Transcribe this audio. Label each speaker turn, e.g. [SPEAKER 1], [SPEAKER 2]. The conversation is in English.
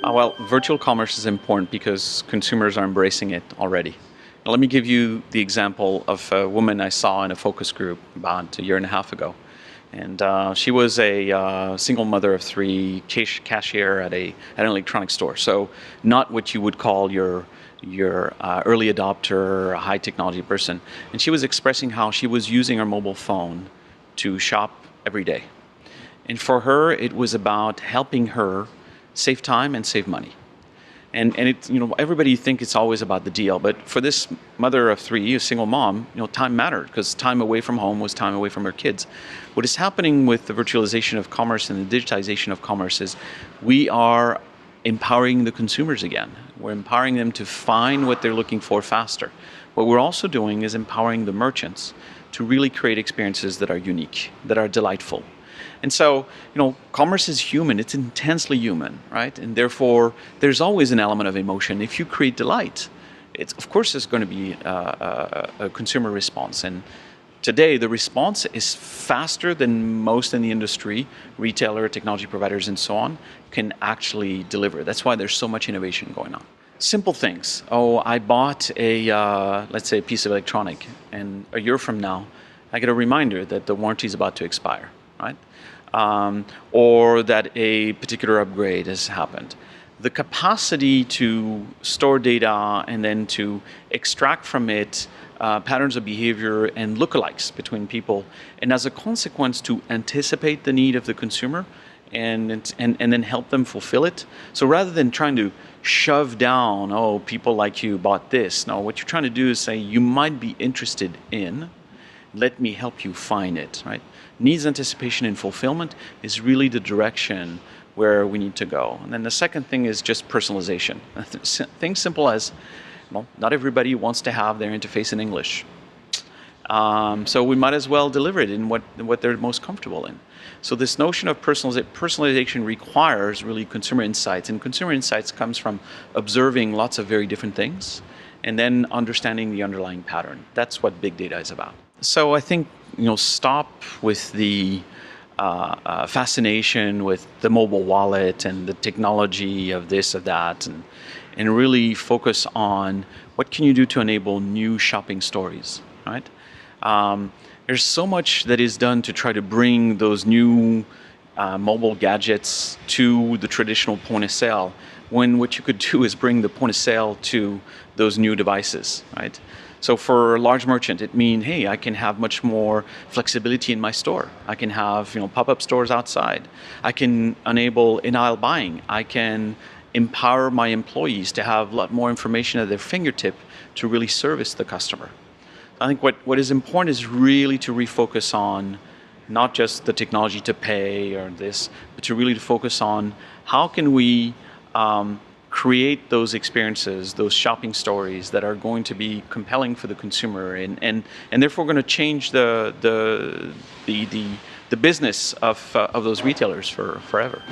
[SPEAKER 1] Well, virtual commerce is important because consumers are embracing it already. Now, let me give you the example of a woman I saw in a focus group about a year and a half ago. And she was a single mother of three, cashier at an electronics store. So not what you would call your early adopter, a high technology person. And she was expressing how she was using her mobile phone to shop every day. And for her, it was about helping her save time and save money. And it, everybody think it's always about the deal, but for this mother of three, a single mom, time mattered because time away from home was time away from her kids. What is happening with the virtualization of commerce and the digitization of commerce is we are empowering the consumers again. We're empowering them to find what they're looking for faster. What we're also doing is empowering the merchants to really create experiences that are unique, that are delightful. And so, commerce is human, it's intensely human, right? And therefore, there's always an element of emotion. If you create delight, of course there's going to be a consumer response. And today, the response is faster than most in the industry, retailer, technology providers, and so on, can actually deliver. That's why there's so much innovation going on. Simple things. Oh, I bought let's say a piece of electronic, and a year from now, I get a reminder that the warranty is about to expire, right? Or that a particular upgrade has happened. The capacity to store data and then to extract from it patterns of behavior and lookalikes between people, and as a consequence to anticipate the need of the consumer and then help them fulfill it. So rather than trying to shove down, oh, people like you bought this, no, what you're trying to do is say, you might be interested in, let me help you find it, right? Needs anticipation and fulfillment is really the direction where we need to go. And then the second thing is just personalization. Things simple as, not everybody wants to have their interface in English. So we might as well deliver it in what they're most comfortable in. So this notion of personalization requires really consumer insights, and consumer insights comes from observing lots of very different things and then understanding the underlying pattern. That's what big data is about. So I think, stop with the fascination with the mobile wallet and the technology of this or that, and really focus on what can you do to enable new shopping stories, right? There's so much that is done to try to bring those new mobile gadgets to the traditional point of sale, when what you could do is bring the point of sale to those new devices, right? So for a large merchant, it means, hey, I can have much more flexibility in my store. I can have pop-up stores outside. I can enable in-aisle buying. I can empower my employees to have a lot more information at their fingertip to really service the customer. I think what is important is really to refocus on not just the technology to pay or this, but to really focus on how can we create those experiences, those shopping stories that are going to be compelling for the consumer, and therefore going to change the business of those retailers forever.